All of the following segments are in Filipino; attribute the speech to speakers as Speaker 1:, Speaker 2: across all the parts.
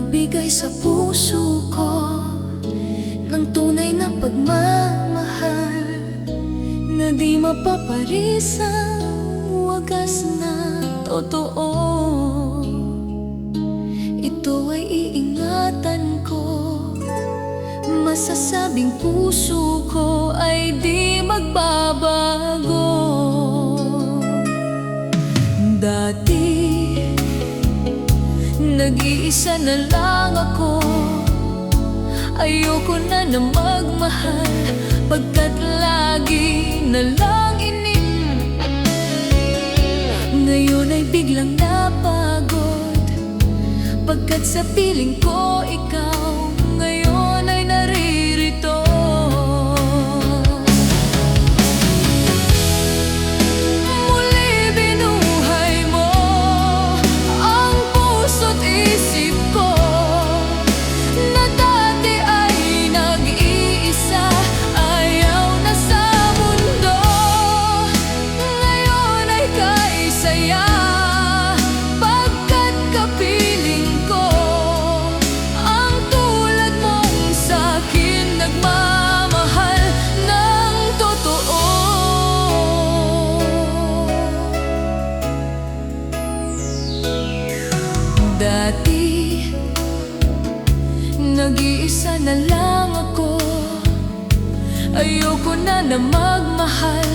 Speaker 1: magbigay sa puso ko ng tunay na pagmamahal na di mapaparisang wagas na totoo. Ito ay iingatan ko, masasabing puso ko ay di magbabago. Dati nag-iisa na lang ako, ayoko na magmahal pagkat lagi na lang ngayon ay biglang napagod pagkat sa piling ko ikaw ngayon ay naririto. Muli binuhay mo ang puso't isip ko na dati ay nag-iisa, ayaw na sa mundo. Ngayon ay kaisaya pagkat kapiling ko ang tulad mong sa'kin nagmamahal ng totoo. Dati nag-iisa na lang ako, ayoko na magmahal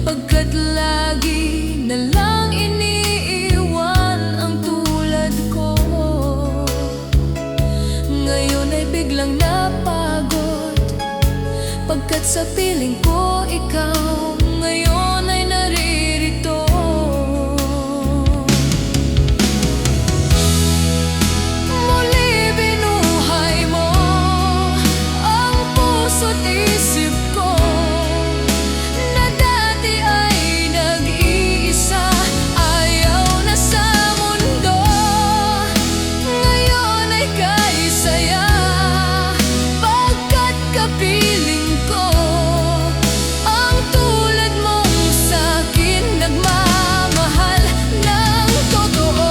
Speaker 1: pagkat lagi na lang iniiwan ang tulad ko. Ngayon ay biglang napagod pagkat sa piling ko ikaw ngayon ay naririto. Muli binuhay mo ang puso't isip ko na dati ay nag-iisa, ayaw na sa mundo. Ngayon ay kaisaya pagkat kapiling ko ang tulad mong sa'kin nagmamahal ng totoo.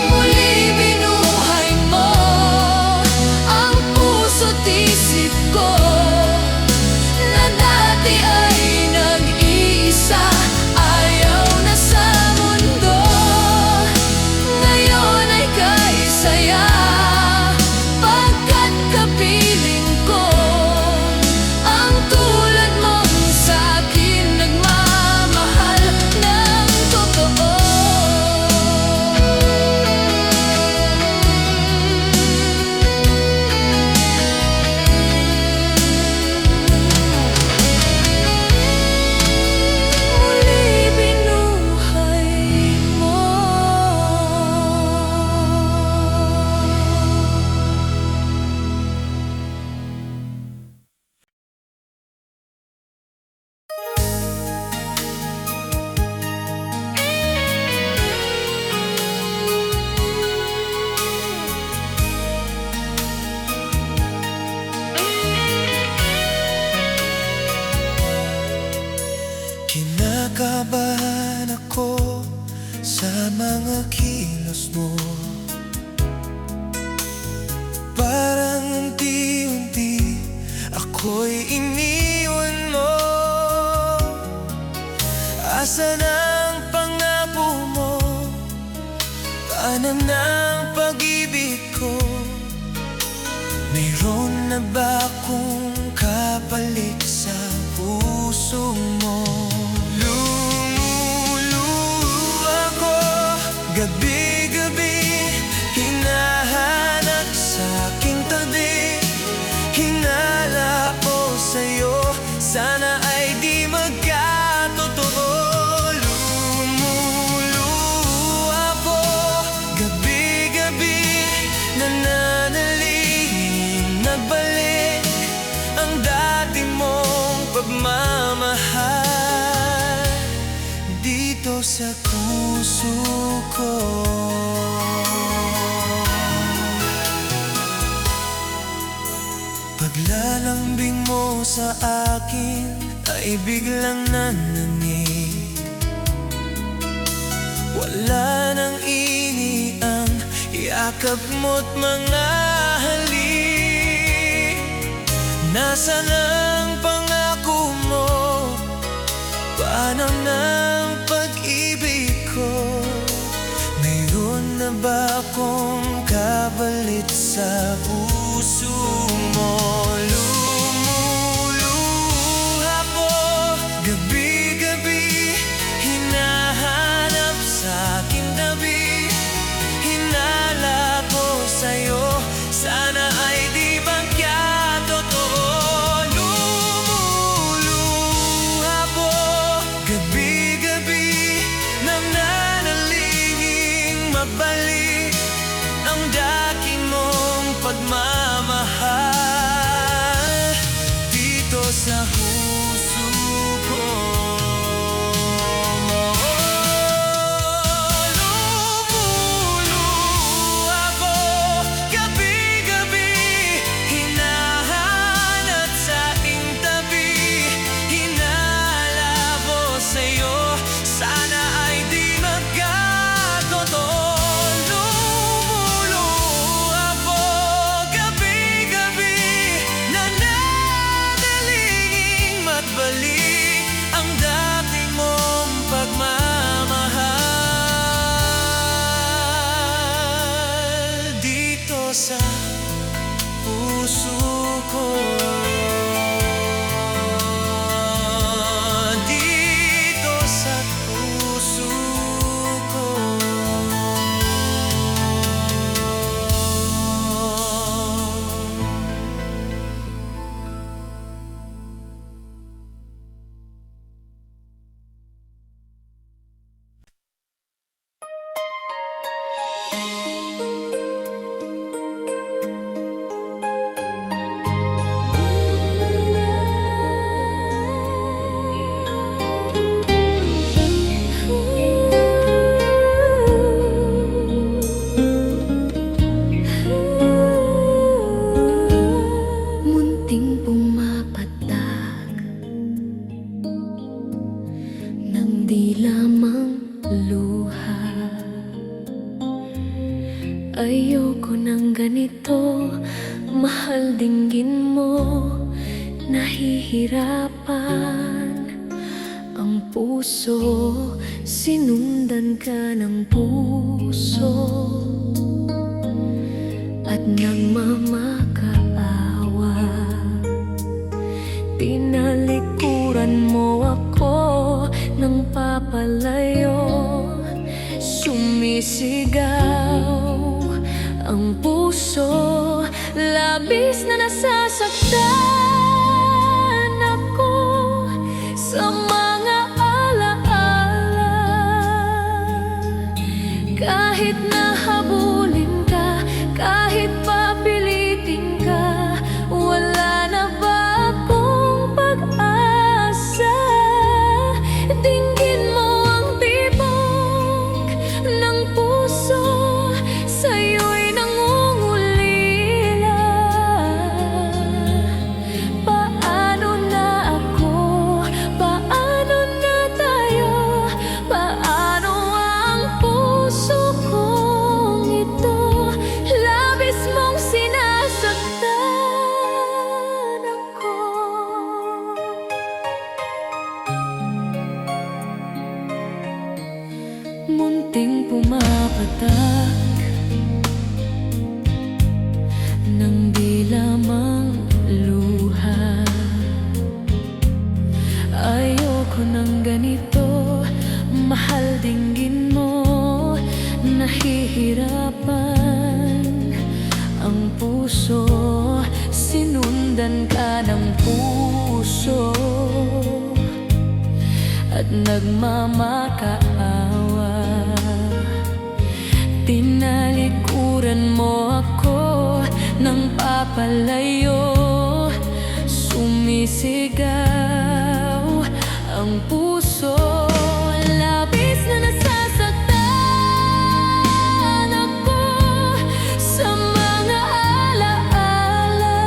Speaker 1: Muli binuhay mo ang puso't isip ko na dati ay nag-iisa, ayaw na sa mundo. Ngayon ay kaisaya pagkat kapiling ko ang tulad mong sa'kin nagmamahal ng totoo. Muli binuhay mo.
Speaker 2: Kinakabahan ako sa mga kilos mo, parang unti-unti ako'y iniwan mo. Asan ang pangako mo? Tanan ng pag-ibig ko, mayroon na ba akong kapalit sa puso mo? Lumuluha ko gabi-gabi, hinahanap sa aking tabi. Hinala ko sa'yo, sana ay di magkatotoo. Lumuluha ko gabi-gabi, nananalangin nagbalik ang dati mong pagmamahal dito sa puso ko. Paglalambing mo sa akin ay biglang nanangig. Wala nang ini ang yakap mo't mga halik. Nasaan ang pangako mo? Paano ng pag-ibig ko? Mayroon na ba akong kapalit sa puso mo? Lumuluha ko gabi-gabi, hinahanap sa aking tabi. Hinala ko sa'yo, sana ay di magkatotoo. Lumuluha ko gabi-gabi, nananalingin mabalik ang dati mong pagmamahal dito sa puso ko. Lumuluha ko gabi-gabi, hinahanap sa aking tabi. Hinalabo sa'yo, sana ay di magkatotoo. Balik ang dati mong pagmamahal dito sa puso ko. Dito sa puso ko.
Speaker 1: Munting pumapatak ng di lamang luha. Ayoko ng ganito, mahal dinggin mo. Nahihirapan ang puso, sinundan ka ng puso at nagmamakaawa. Tinalikuran mo ako nang papalayo. Sumisigaw ang puso, labis na nasasaktan ako sa mga alaala. Kahit nahabulin ka, kahit papilitin ka, wala na ba akong pag-asa? Dinggin mo ang tibok ng puso, sa'yo'y nangungulila. Paano na ako? Paano na tayo? Paano ang puso kong ito? Labis mong sinasaktan ako. Munting pumapatak ng di lamang luha. Ayoko ng ganito, mahal dinggin mo. Nahihirapan ang puso, sinundan ka ng puso at nagmamakaawa. Tinalikuran mo ako nang papalayo. Sumisigaw ang puso, labis na nasasaktan ako sa mga alaala.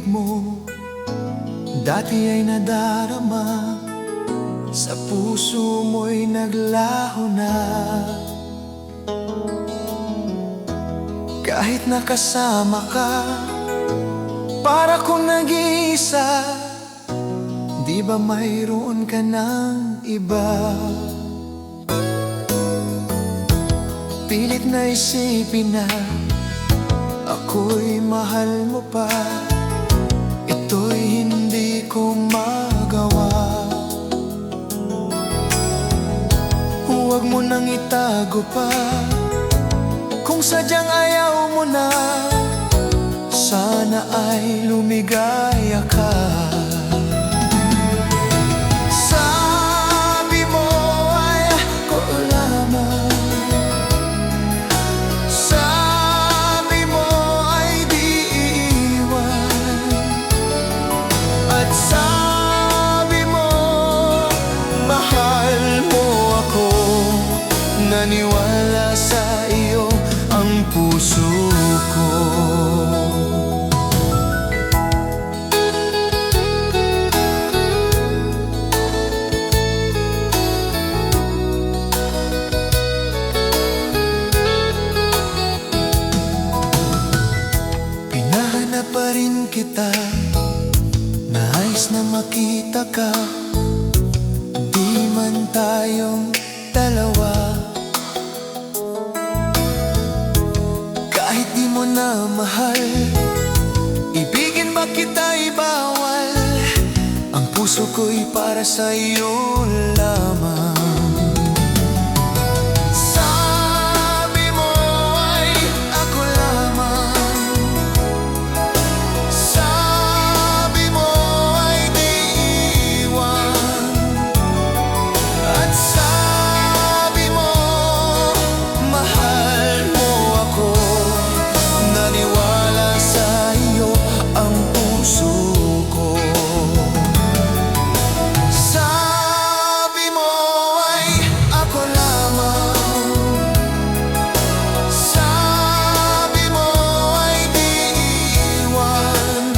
Speaker 2: pag-ibig mo dati ay nadarama, sa puso mo'y naglaho na. Kahit nakasama ka, para kong nag-iisa, di ba mayroon ka ng iba? Pilit na isipin na ako'y mahal mo pa, ito'y hindi ko magawa. Huwag mo nang itago pa, kung sadyang ayaw mo na, sana ay lumigaya ka. Sabi mo ay ako lamang, sabi mo ay di iiwan, at sabi mo mahal mo ako. Naniwala sa iyo ang puso ko. Pinahanap pa rin kita, nais na makita ka, di man tayong dalawa. Kahit di mo na mahal, ibigin ba kita'y bawal? Ang puso ko'y para sa iyo lamang. Sabi mo ay ako lamang, sabi mo ay di iwan, at sabi mo mahal mo ako. Naniwala sa iyo ang puso ko. Sabi mo ay ako lamang, sabi mo ay di iwan,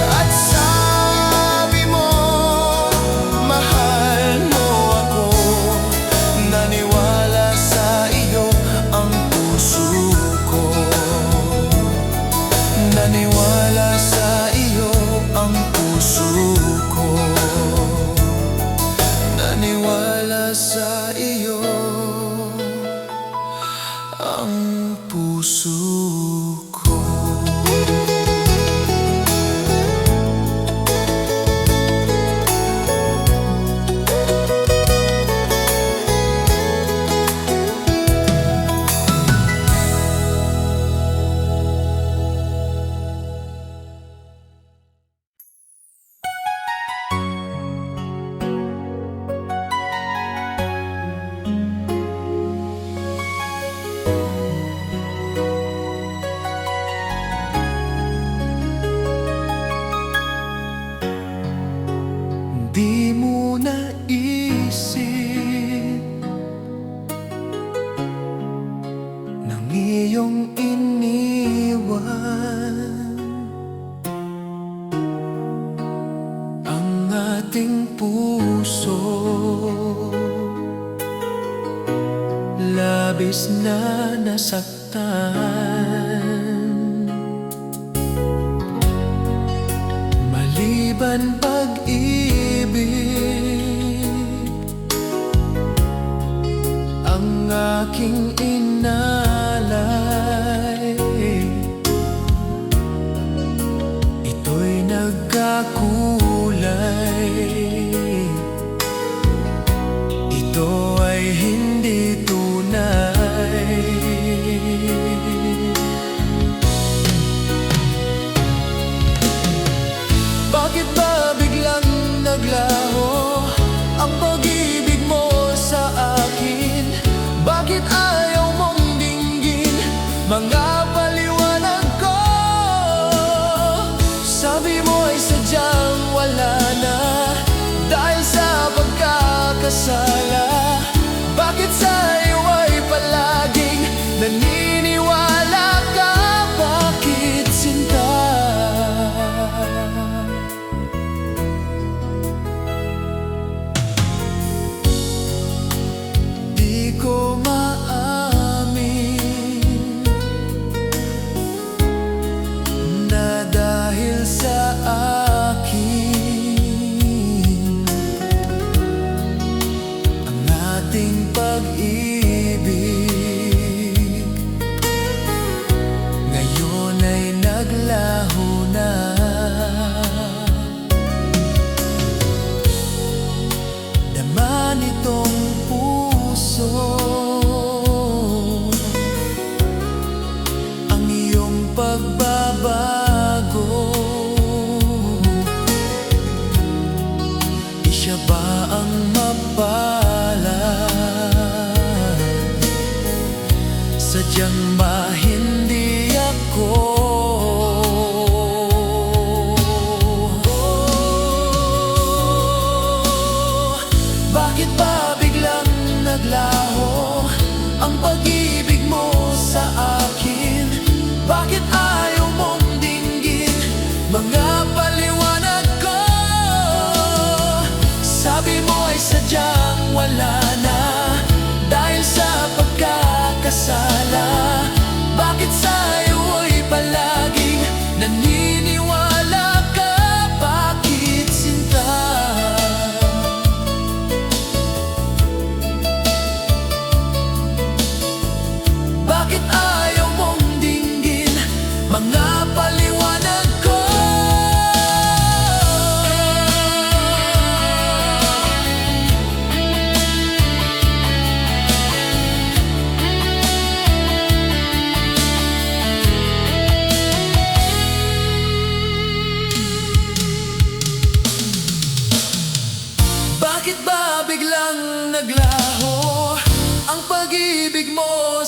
Speaker 2: at sabi mo mahal mo ako. Naniwala sa iyo ang puso ko. Naniwala sa iyo ang puso ko. Naniwala sa iyo ang puso ko. Di mo naisip nang iyong iniwan ang ating puso. Labis na nasaktan, maliban pag-ibig ang aking inalay. Ito'y nagkakulay, ito ay hindi tunay. Bakit ba biglang naglaho ang pag-ibig mo sa akin? Bakit ayaw mong dinggin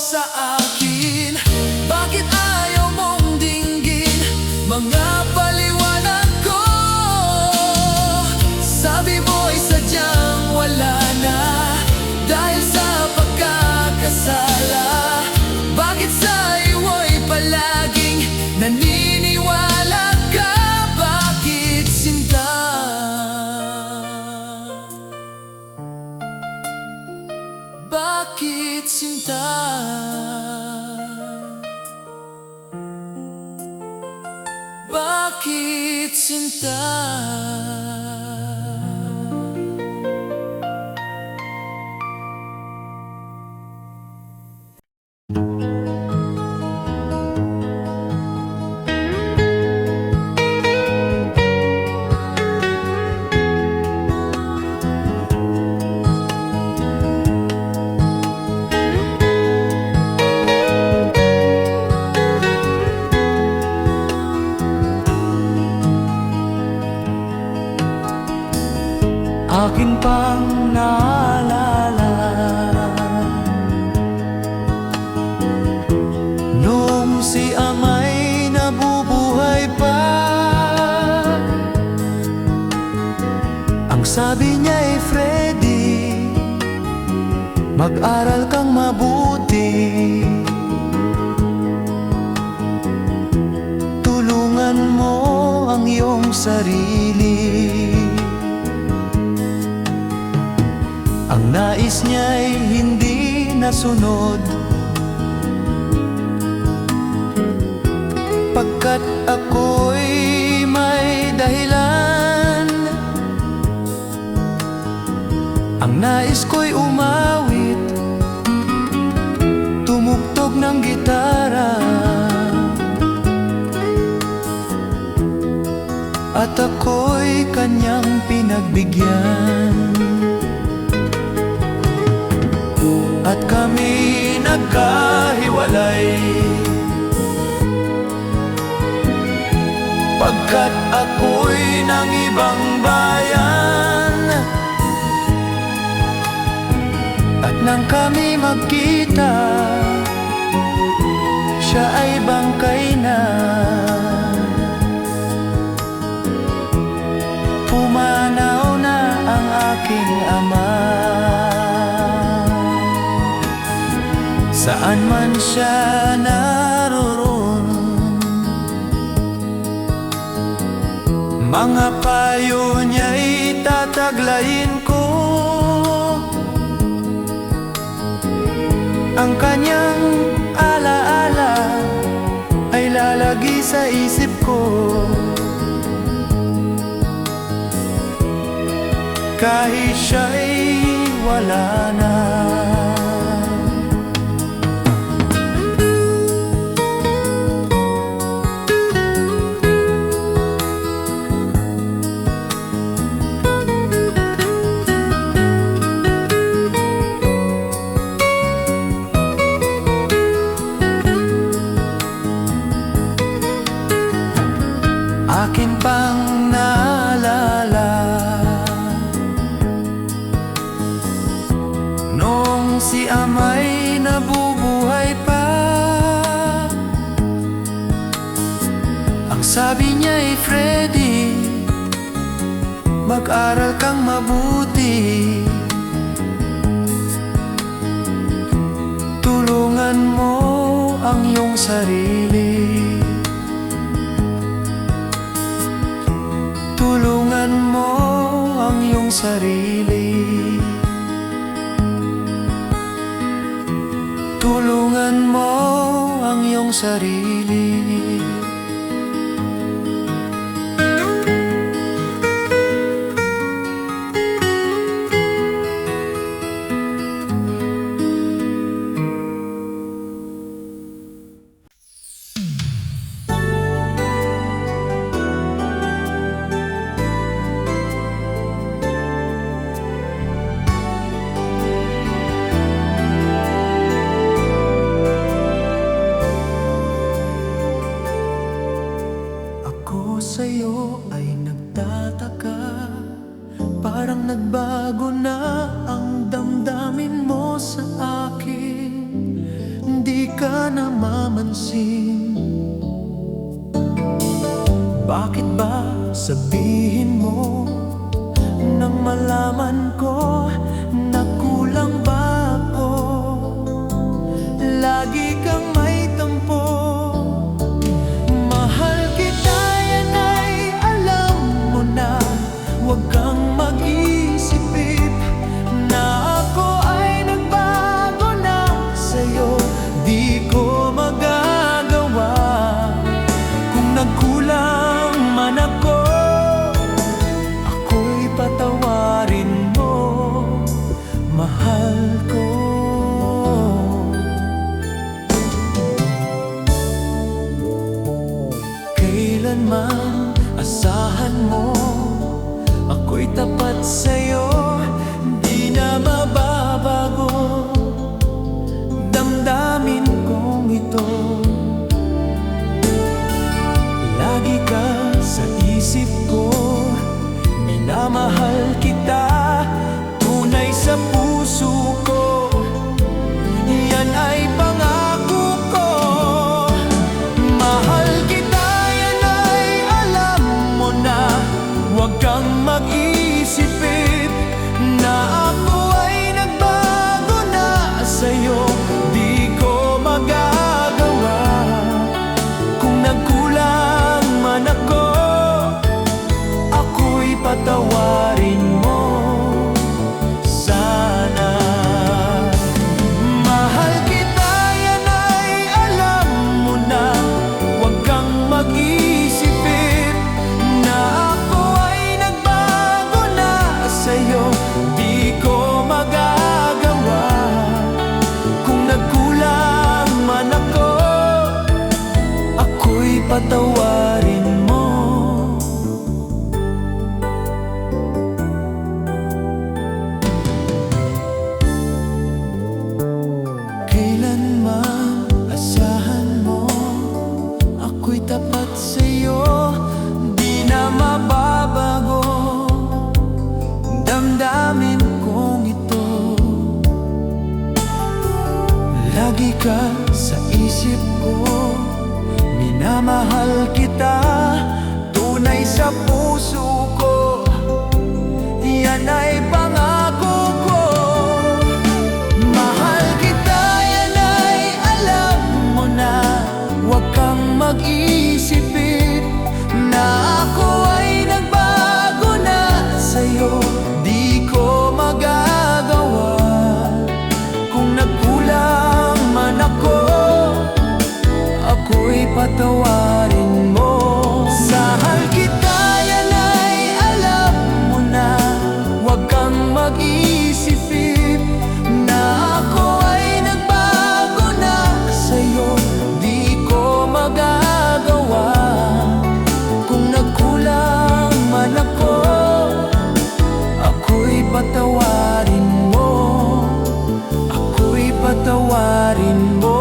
Speaker 2: sa akin? Bakit ayaw mong dinggin mga paliwanag ko? Sabi mo'y sadyang wala na dahil sa pagkakasala. Bakit sa iwo'y palaging naniniwala ka? Bakit sinta? Bakit sinta? Bakit sinta? Akin pang naalala noong si ama'y nabubuhay pa. Ang sabi niya Freddy, mag-aral kang mabuti, tulungan mo ang iyong sarili. Ang nais niya'y hindi nasunod, pagkat ako'y may dahilan. Ang nais ko'y umawit, tumugtog ng gitara, at ako'y kanyang pinagbigyan. At kami nagkahiwalay, pagkat ako'y ng ibang bayan. At nang kami magkita, siya ay bangkay na. Pumanaw na ang aking ama. Saan man siya naroon, mga payo niya'y tataglayin ko. Ang kanyang alaala ay lalagi sa isip ko, kahit siya'y wala na. Akin pang naalala noong si ama'y nabubuhay pa. Ang sabi niya'y Freddy, mag-aral kang mabuti, tulungan mo ang iyong sarili. Tulungan mo ang iyong sarili. Tulungan mo ang iyong sarili. ka namamansin? Bakit ba sabihin mo nang malaman ko na kulang ba ako? Lagi kang may tampo. Mahal kita, yan ay alam mo na. Huwag kang mag-isip na ako ay nagbago na sa'yo. Di ko magagawa kung nagkulang man ako. Ako'y patawarin mo, mahal ko. Kailanman asahan mo ako'y tapat sa'yo, di na mababago damdamin kong ito. Lagi ka sa isip ko, minamahal kita, tunay sa puso ko. Yan ay pangako ko. Mahal kita, yan ay alam mo na. Huwag kang mag-isipin na ako ay nagbago na sa'yo. Di ko magagawa kung nagkulang man ako. Ako'y patawarin mo sana. Mahal kita, yan ay alam mo na. Huwag kang mag-isipin na ako ay nagbago na sa'yo. Di ko magagawa kung nagkulang man ako. Ako'y patawarin mo. Kailanman asahan mo, ako'y tapat sa'yo, di na mababago damdamin kong ito. Lagi ka sa isip ko, minamahal kita, tunay sa puso ko. Yan ay pangako ko. Mahal kita, yan ay alam mo na. Huwag kang mag-isipin na ako ay nagbago na sa'yo. Di ko magagawa kung nagkulang man ako. Ako'y patawarin mo. Mahal kita, yan ay alam mo na. Huwag kang mag-isipin na ako ay nagbago na sa'yo. Di ko magagawa kung nagkulang man ako. Ako'y patawarin mo. Ako'y patawarin mo.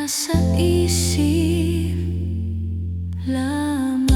Speaker 1: nasa isip lamang.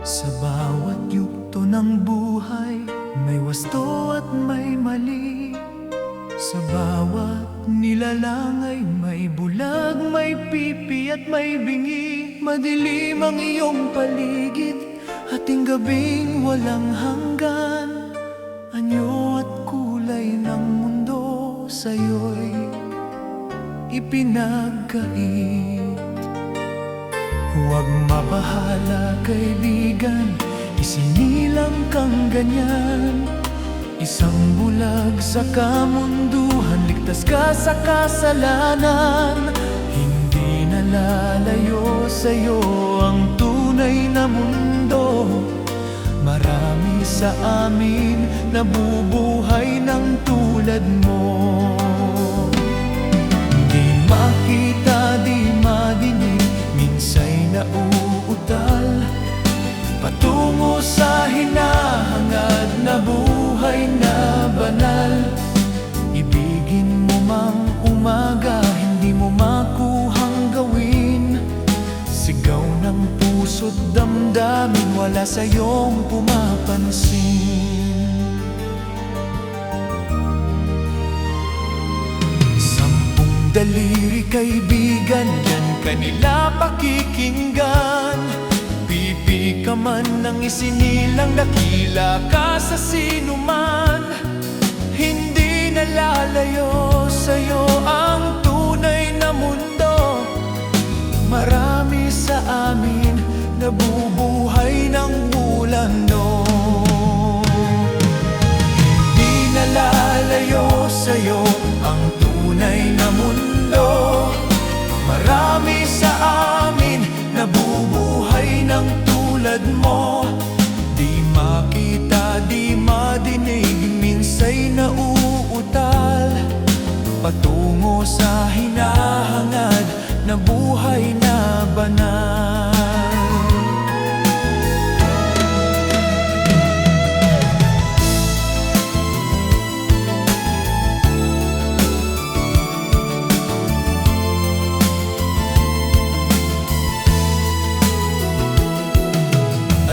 Speaker 2: Sa bawat yugto ng buhay, may wasto at may mali. Sa bawat nilalang ay may bulag, may pipi at may bingi. Madilim ang iyong paligid, ating gabing walang hanggan. Anyo at kulay ng mundo sa'yo'y ipinagkait. Huwag mabahala, kaibigan, isinilang kang ganyan. Isang bulag sa kamunduhan, ligtas ka sa kasalanan. Hindi nalalayo sa'yo ang tunay na mundo. Marami sa amin nabubuhay ng tulad mo. Di makita, di madinig, minsa'y nauutal patungo sa hinahangad na buhay na banal. Ibigin mo mang umaga, hindi mo makuhang gawin. Sigaw ng puso't damdamin, wala sa'yong pumapansin. Sampung daliri, kaibigan, yan kanila pakikinggan. Pipi ka man ng isinilang, dakila ka sa sinuman. Hindi nalalayo sa'yo ang tunay na mundo. Marami sa amin nabubuhay ng bulano. Hindi nalalayo sa'yo ang tunay na mundo. Marami sa amin nabubuhay ng tulad mo. Di makita, di madinig, minsa'y nauutal patungo sa hinahangad na buhay na banal.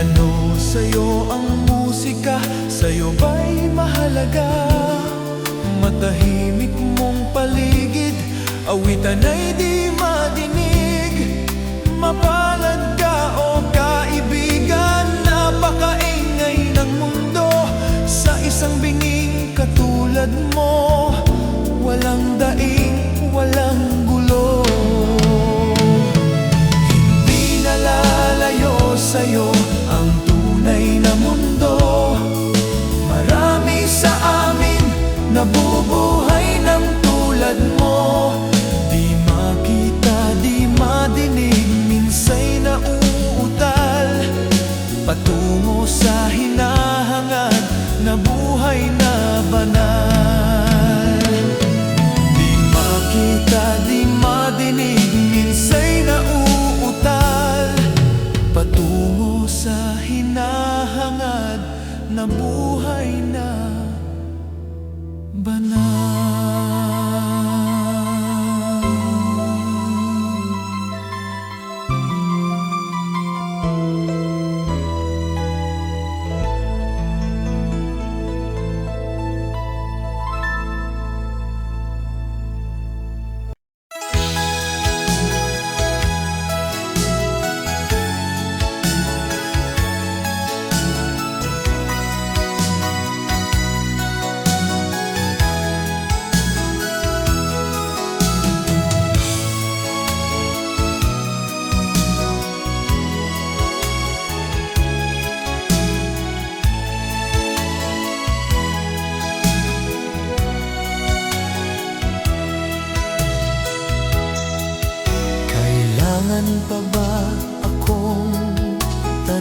Speaker 2: Ano sa'yo ang musika? Sa'yo ba'y mahalaga? Matahimik mong paligid, awitan ay di madinig. Mapalad ka o kaibigan, napakaingay ng mundo. Sa isang binging katulad mo, walang daing, walang gulo. Hindi nalalayo sa'yo ang tunay na mundo. Marami sa amin nabubuhay ng tulad mo. Di makita, di madinig, minsa'y nauutal patungo sa hinahangad na buhay na banal. Di makita, di madinig, minsa'y nauutal patungo sa hinahangad na buhay na banal.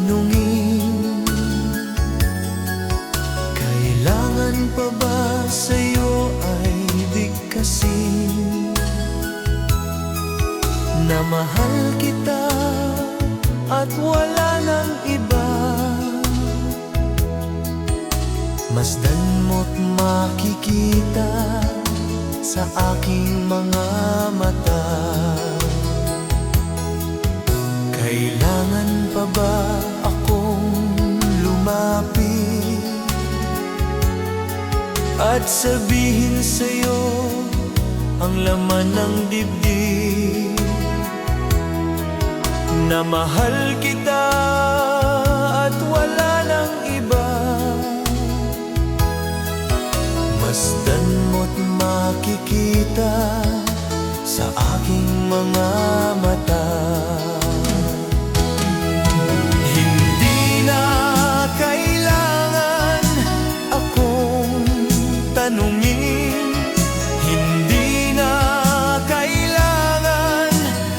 Speaker 2: tanungin, kailangan pa ba sa'yo ay bigkasin na mahal kita at wala nang iba? Masdan mo't makikita sa aking mga mata. Kailangan pa ba akong lumapit at sabihin sa'yo ang laman ng dibdib, na mahal kita at wala nang iba? Masdan mo't makikita sa aking mga mata. Hindi na kailangan akong tanungin, hindi na kailangan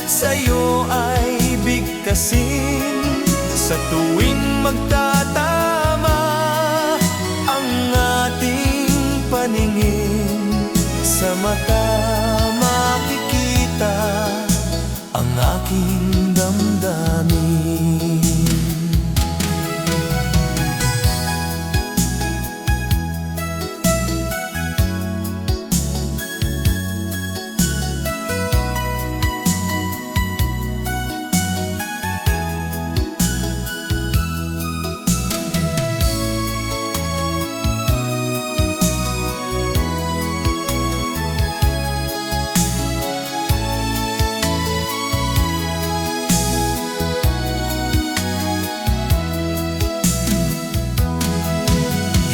Speaker 2: sa'yo ay bigkasin. Sa tuwing magtatama ang ating paningin, sa mata makikita ang aking damdamin.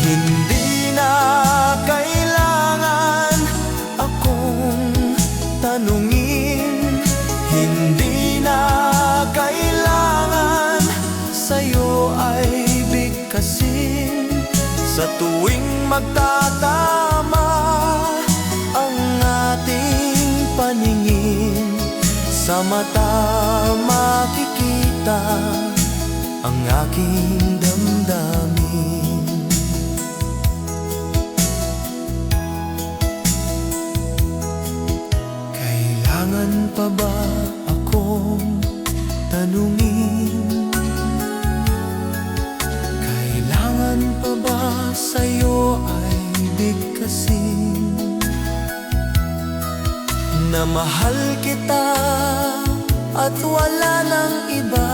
Speaker 2: Hindi na kailangan akong tanungin, hindi na kailangan sa'yo ay bigkasin. Sa tuwing magtatama ang ating paningin, sa mata makikita ang aking damdamin. Kailangan pa ba akong tanungin, kailangan pa ba sa'yo ay bigkasin, na mahal kita at wala nang iba?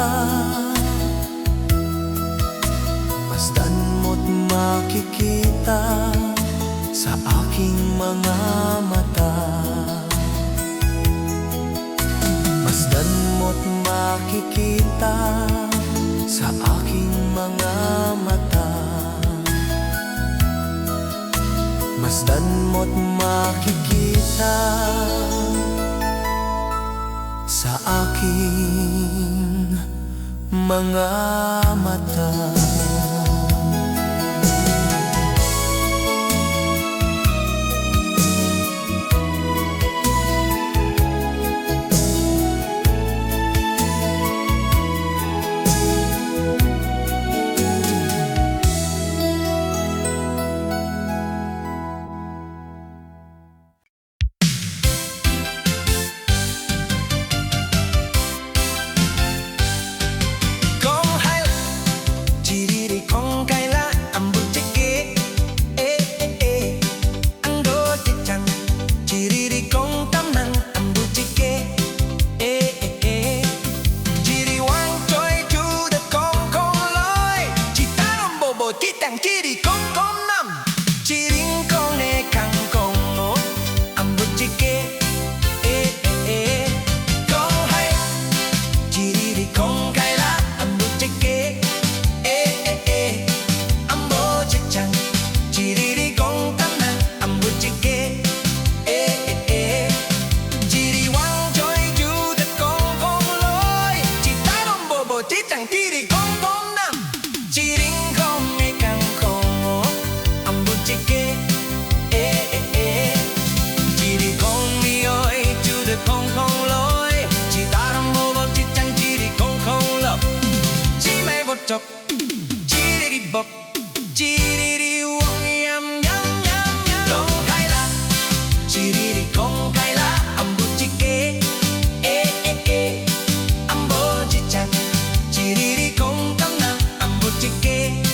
Speaker 2: Masdan mo't makikita sa aking mga mata. Masdan mo't makikita sa aking mga mata. Masdan mo't makikita sa aking mga mata. chok, chiriri bop, chiriri wong yam yam yam yam. Kong kai la, chiriri kong kai la, ambo chike, ambo chichan, chiriri kong kam na, ambo chike,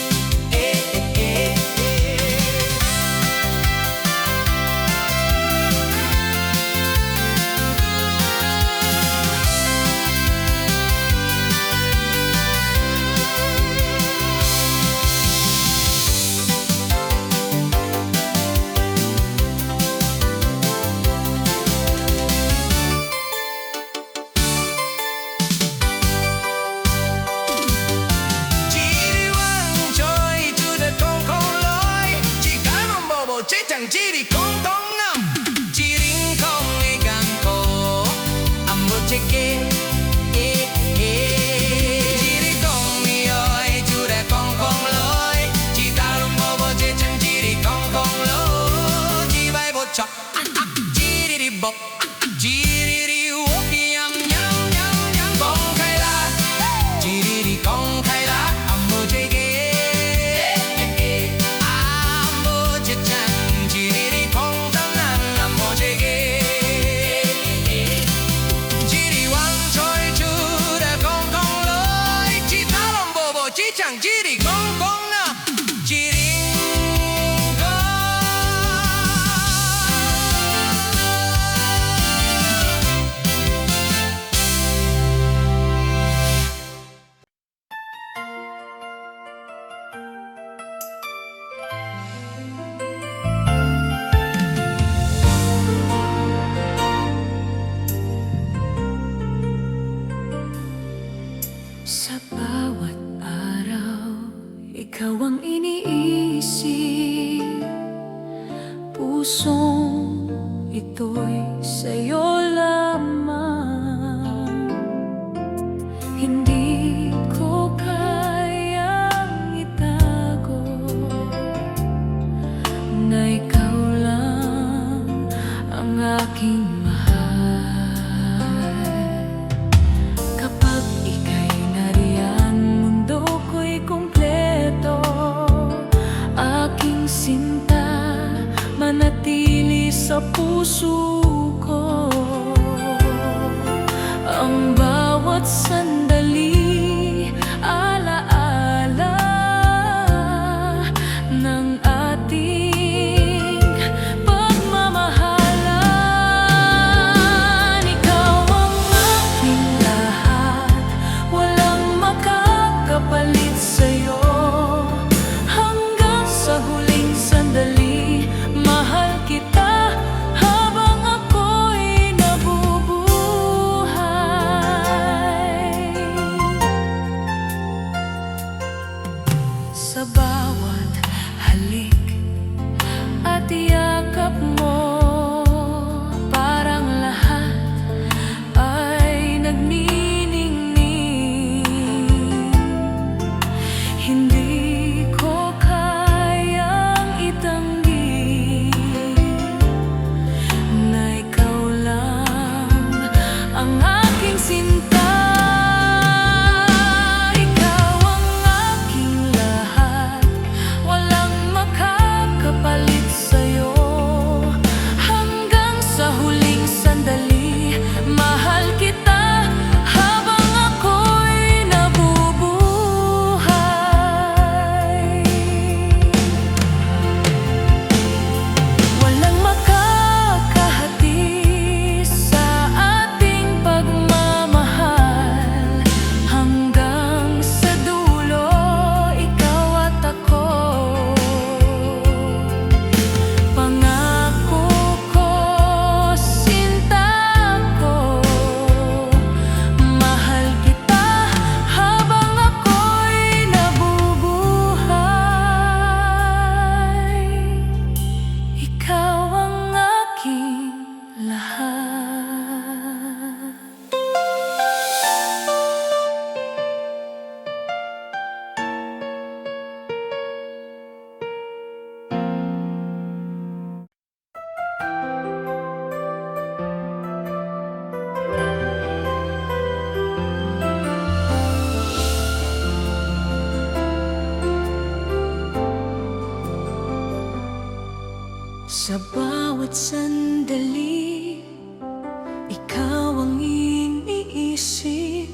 Speaker 2: chẳng chỉ đi con ngầm chỉ riêng không nghe càng khổ âm một chiếc kia chỉ đi con mi ơi chú đã con lối chỉ ta luôn bố chết chẳng chỉ đi con lối chỉ bay bố chọc chỉ đi bọc chỉ đi walk yum yum yum yum con khai la chỉ đi con khai la âm một chiếc kia chẳng chỉ đi con à chỉ đi
Speaker 1: sa bawat ikaw ang iniisip, pusong ito'y sa'yo lamang. Hindi ko kayang itago na ikaw lang ang aking mahal. Kapag ika'y nariyan, mundo ko'y kumpleto. Aking sinta, manatili sa puso ko. Ang bawat sandali, alaala ng ating pagmamahalan. Ikaw ang aking lahat, walang makakapalit sa'yo. Sa huling sandali, mahal kita habang ako'y nabubuhay. Sa bawat halik at yakap mo, parang lahat ay nagniningning. Hindi ikaw ang aking lahat, walang Sa bawat sandali, ikaw ang iniisip.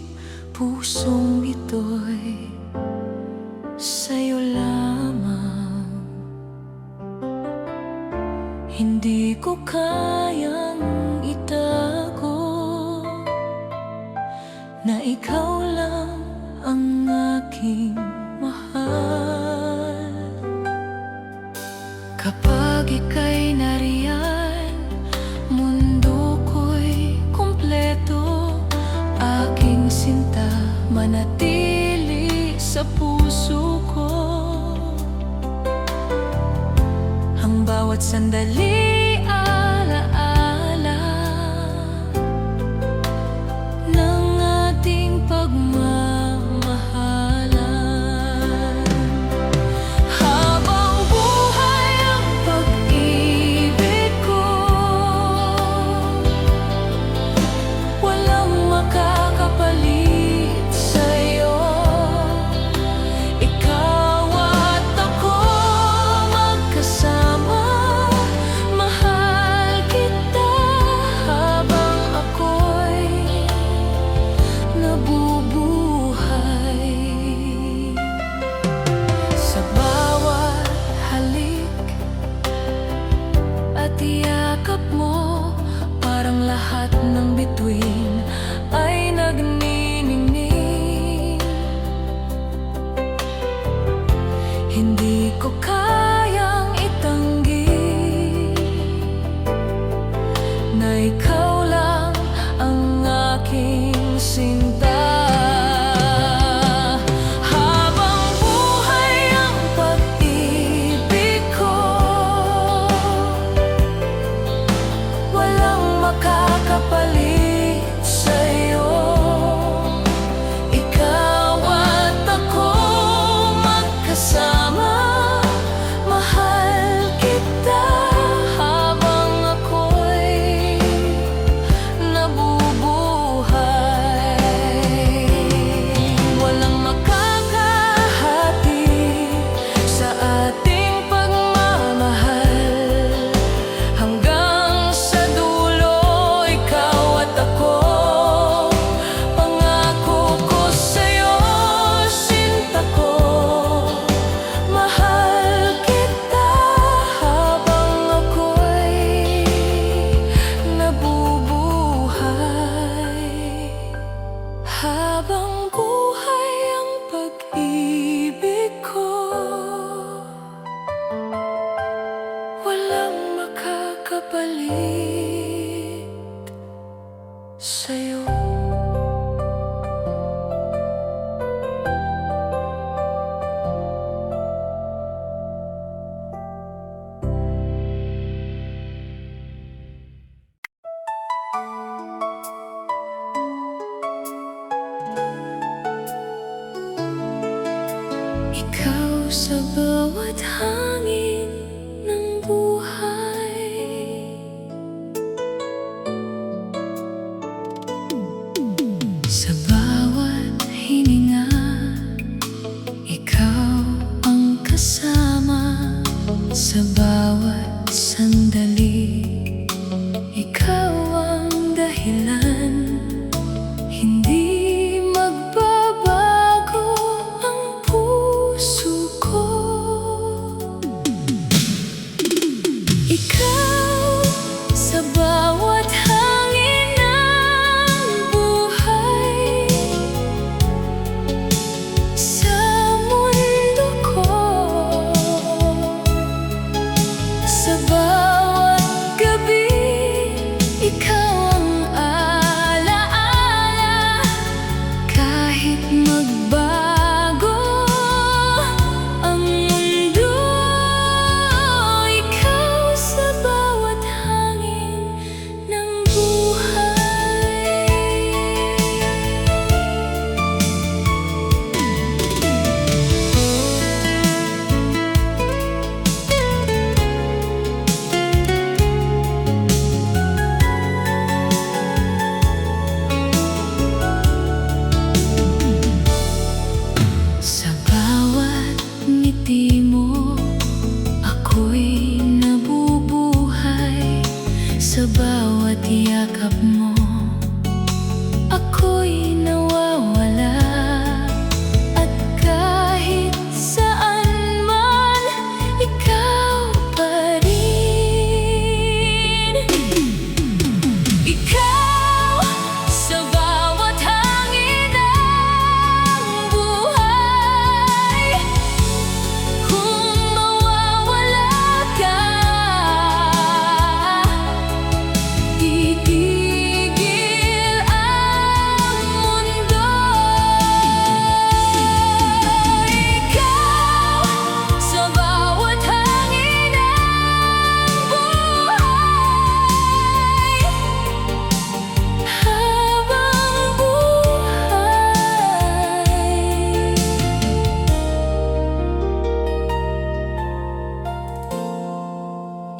Speaker 1: Pusong ito'y sa'yo lamang. Hindi ko kayang itago na ikaw lang ang aking mahal. Kapag ika'y nariyan, mundo ko'y kumpleto. Aking sinta, manatili sa puso ko. Ang bawat sandali, alaala ng ating pagmamahalan. Habang buhay ang pag-ibig ko, walang makakapalit sa'yo. Ikaw at ako magkasama. Mahal kita habang ako'y nabubuhay. Sa bawat halik at yakap mo, parang lahat ng bituin ay nagniningning. Hindi ko kayang itanggi na ikaw lang ang aking sinta. Habang buhay ang pag-ibig ko, walang makakapalit sa'yo. Ikaw at ako magkasama. Mahal kita habang ako'y nabubuhay. Walang makakahati sa ating pagmamahal. Hanggang sa dulo, ikaw at ako. Pangako ko sa'yo, sinta ko. Mahal kita habang ako'y nabubuhay. Habang buhay ang pag-ibig ko, walang makakapalit sa'yo. Ikaw sa bawat hangin ng buhay, sa bawat hininga, ikaw ang kasama. Sa bawat sandali, ikaw ang dahilan. Hindi magbabago ang puso ko.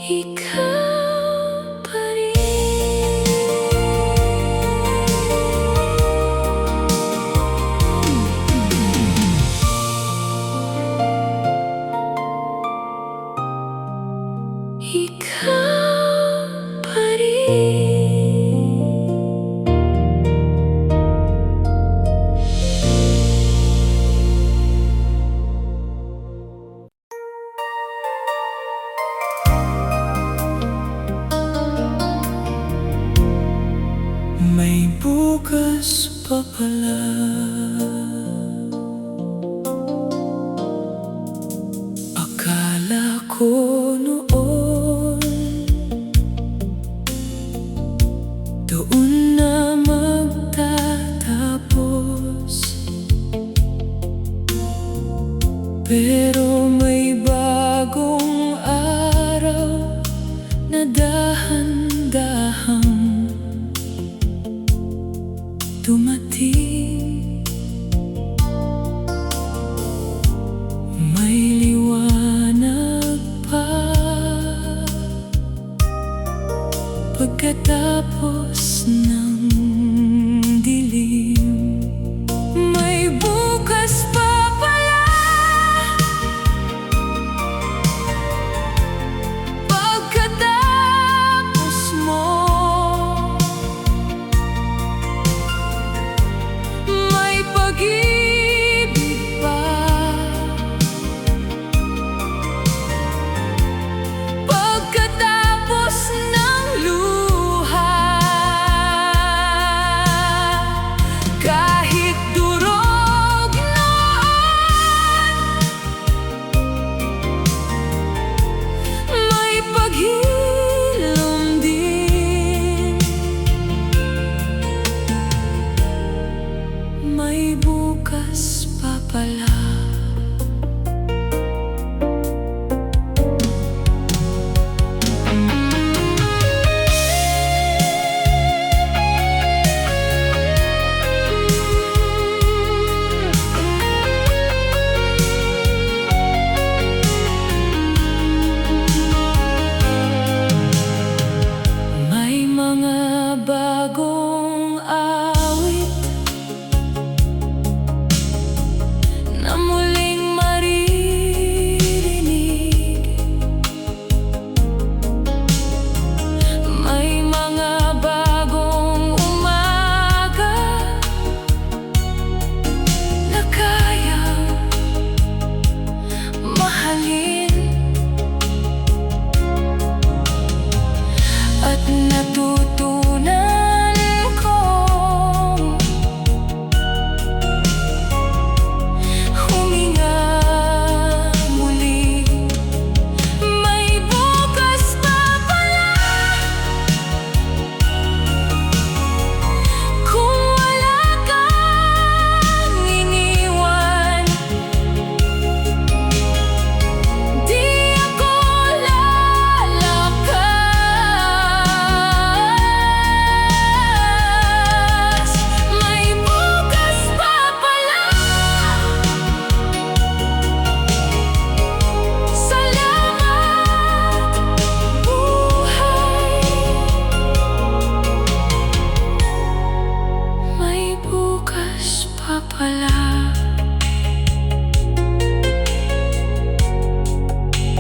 Speaker 1: ikaw pa rin. Ikaw pa rin.
Speaker 2: May bukas pa pala. Akala ko noon doon na magtatapos, pero may bagong araw na dahan-dahang dumating. May liwanag pa pagkatapos ng dilim. May bukas pa pala pagkatapos mo. May pag-ibig pa pagkatapos ng luha. Kahit durog noon, may paghilom din. May bukas pa pala. May mga bagong awit na muling maririnig. May mga bagong umaga na kayang mahalin. At natutunan kong huminga muli. May bukas pa pala kung wala kang iniwan. Di ako lalakas. May bukas pa pala. Salamat, buhay. May bukas pa pala.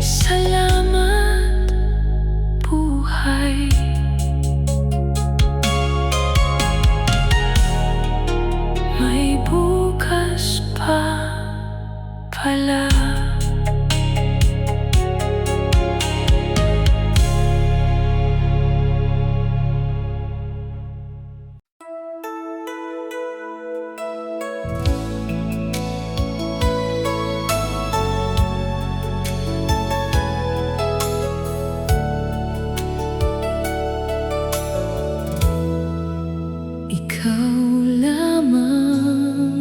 Speaker 2: Salamat, buhay. May bukas pa pala. Ikaw lamang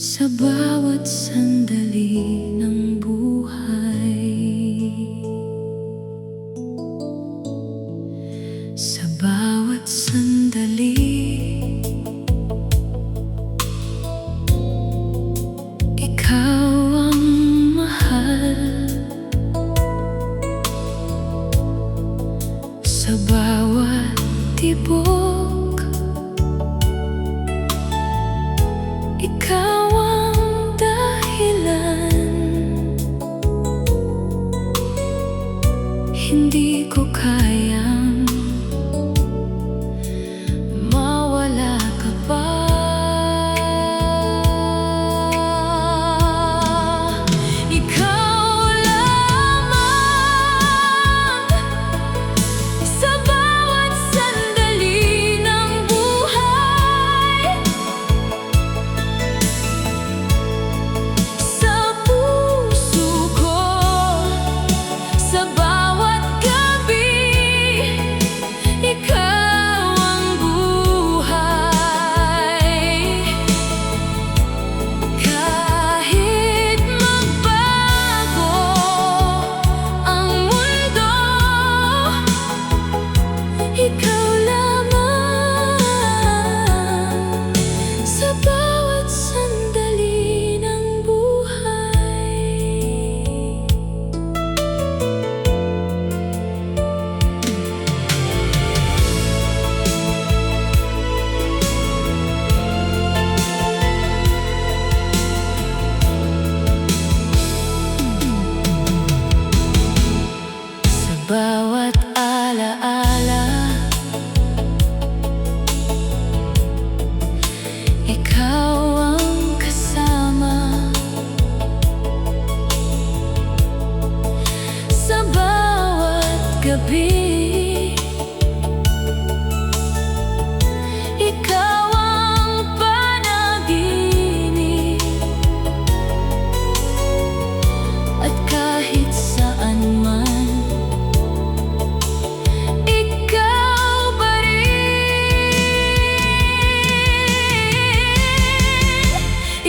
Speaker 2: sa bawat sandali ng buhay, sa bawat sandali ikaw ang mahal.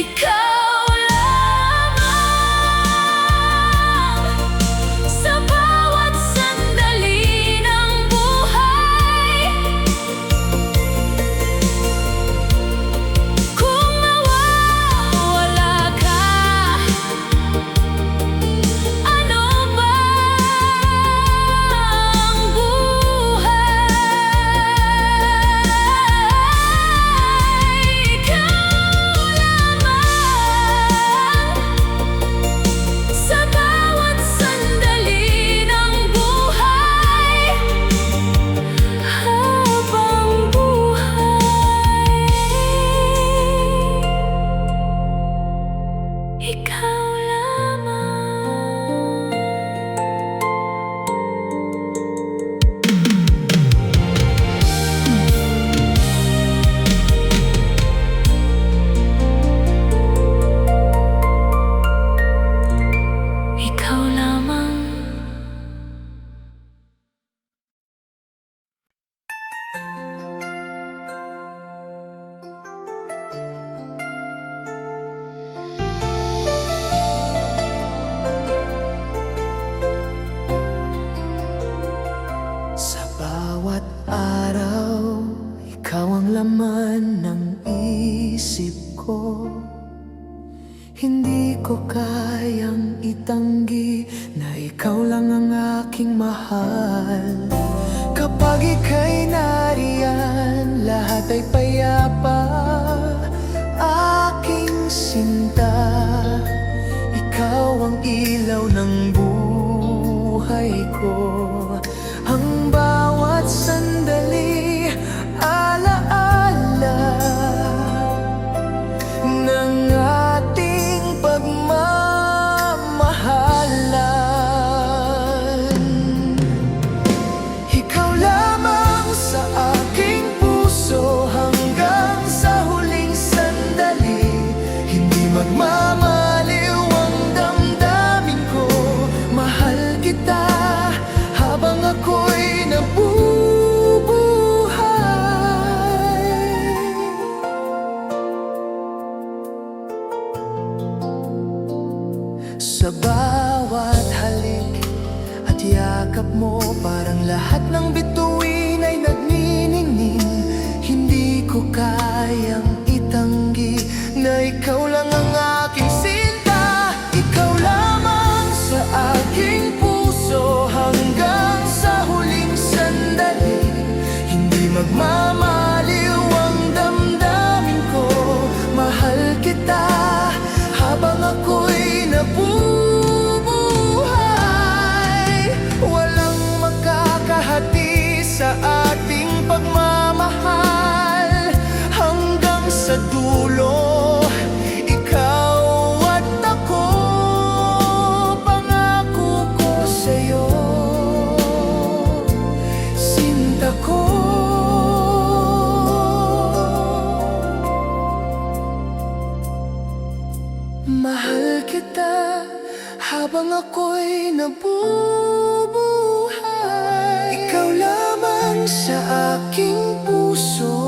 Speaker 1: ikaw lamang sa bawat sandali ng buhay. Kung nawawala ka, ano ba ang buhay? Ikaw lamang sa bawat sandali ng buhay, habang buhay. Ikaw lamang. Ikaw lamang.
Speaker 2: Sa bawat araw, ikaw ang laman ng isip ko. Hindi ko kayang itanggi na ikaw lang ang aking mahal. Kapag ika'y nariyan, lahat ay payapa. Aking sinta, ikaw ang ilaw ng buhay ko. Ang bawat sandali, alaala ng ating pagmamahalan. Ikaw lamang sa aking puso hanggang sa huling sandali. Hindi magmamaliw ang damdamin ko. Mahal kita habang ako'y nabubuhay. Sa bawat halik at yakap mo, parang lahat ng bituin ay nagniningning. Hindi ko kayang itanggi na ikaw lang ang aking sinta. Ikaw lamang sa aking puso hanggang sa huling sandali. Hindi magmamaliw ang damdamin ko. Mahal kita habang ako'y nabubuhay. Walang makakahati sa ating pagmamahal hanggang sa dulo. Ikaw at ako, pangako ko sa'yo, sinta ko. Mahal kita habang ako'y nabubuhay. Ikaw lamang sa aking puso.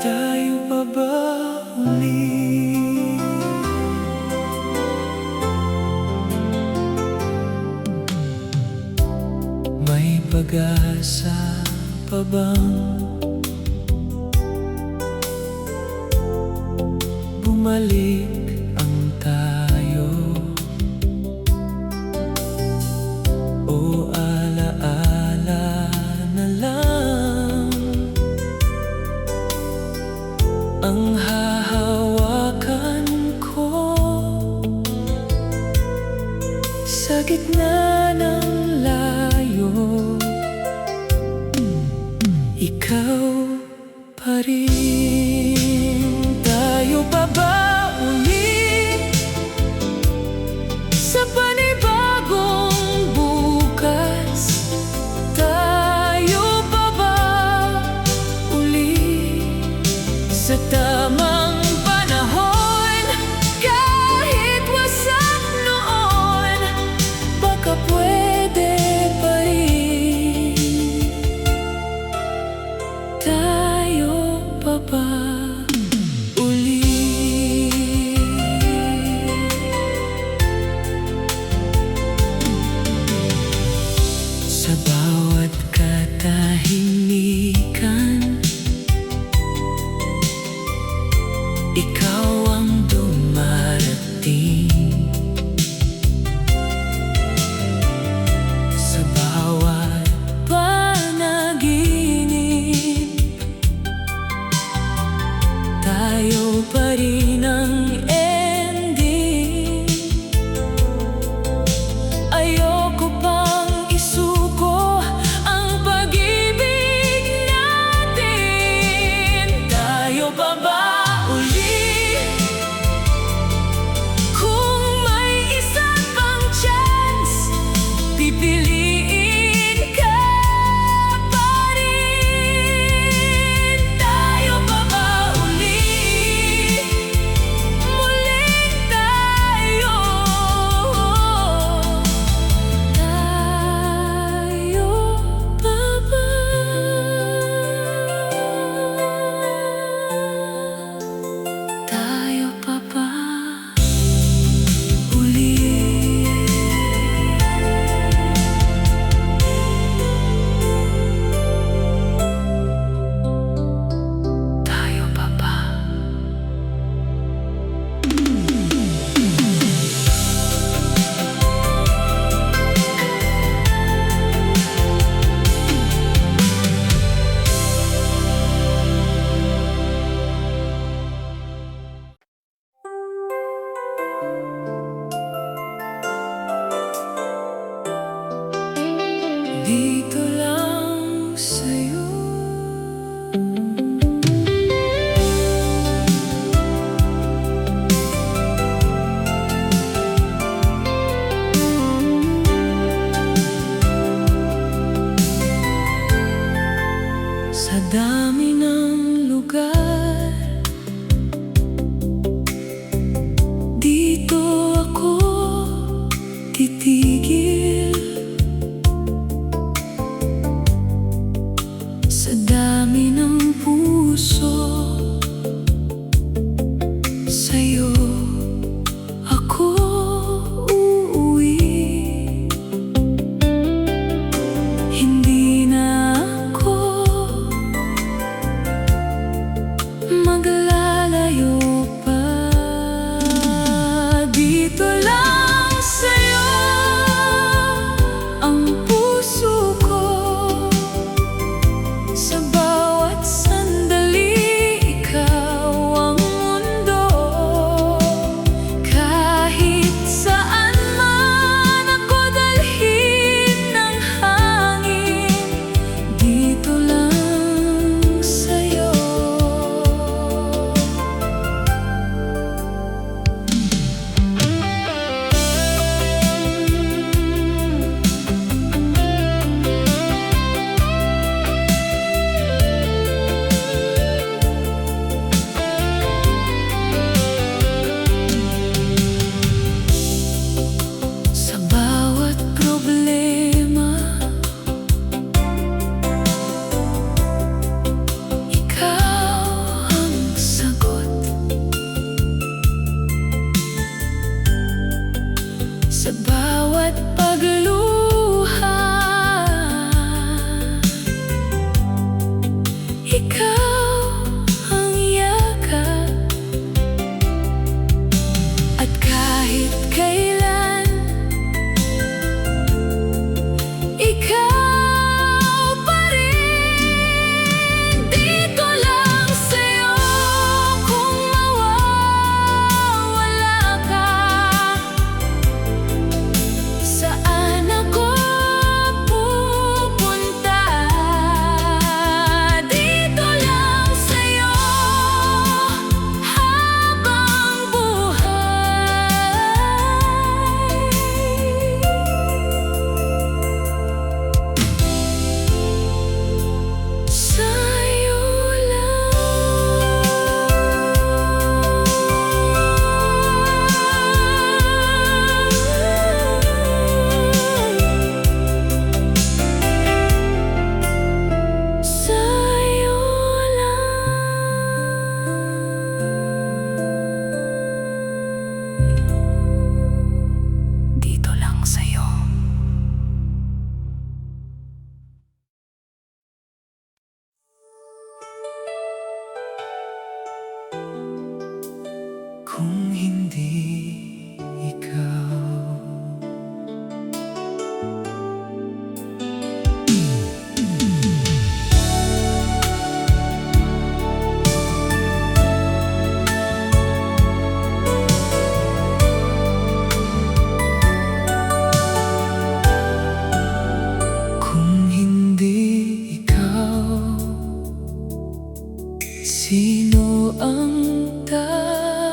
Speaker 2: Tayo pa ba uli? May pag-asa pa bang bumalik ang tayo? O alaala na lang ang hahawakan ko sa gitna ng layo? Ikaw pa rin. Tayo pa ba uli sa panibagong bukas? Tayo pa ba uli sa tamang panahon? kung hindi ikaw. Kung hindi ikaw, sino ang tatawagin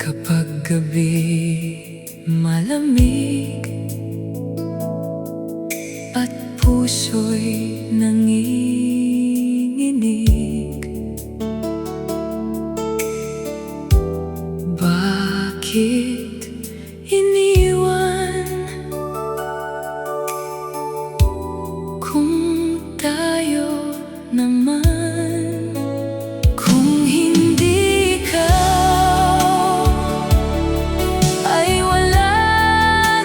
Speaker 2: kapag gabi malamig at puso'y nanginginig? Bakit iniwan kung tayo naman? Kung hindi ikaw, ay wala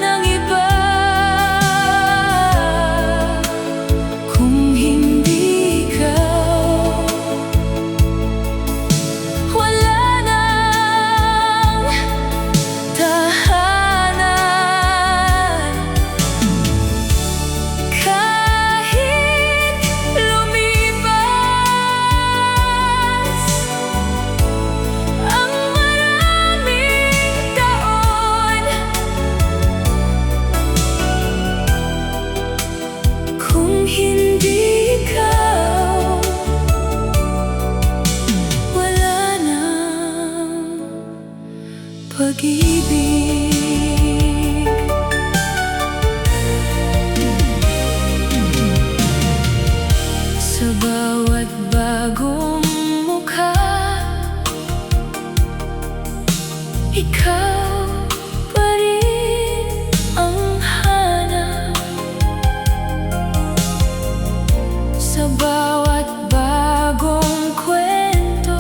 Speaker 2: nang iba. Kung hindi ikaw, wala nang tahanan. Kahit lumipas ang maraming taon, kung hindi ikaw, wala nang pag-ibig. Sa bawat bagong mukha, ikaw pa rin ang hanap. Sa bawat bagong kwento,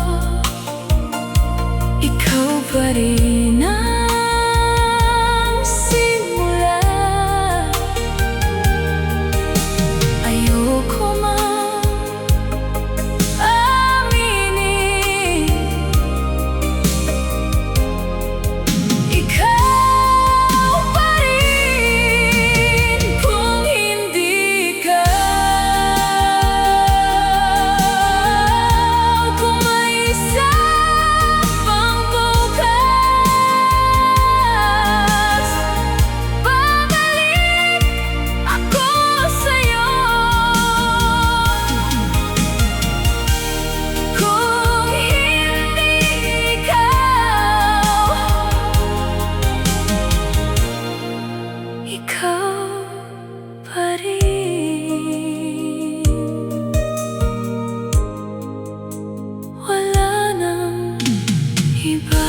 Speaker 2: ikaw pa rin ang simula. Ayoko mang aminin, ikaw pa rin. Kung hindi ikaw, kung may isa pang bukas, babalik ako sa'yo. Kung hindi ikaw, ikaw pa rin. Wala nang iba.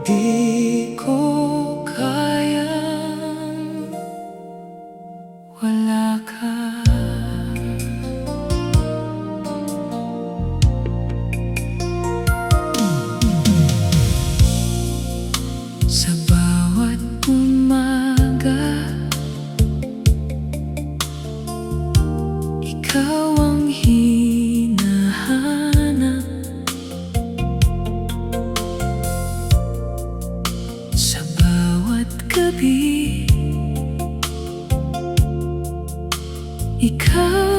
Speaker 2: Di ko kayang wala ka. Sa bawat umaga, ikaw ang hinahanap. Sa bawat gabi, ikaw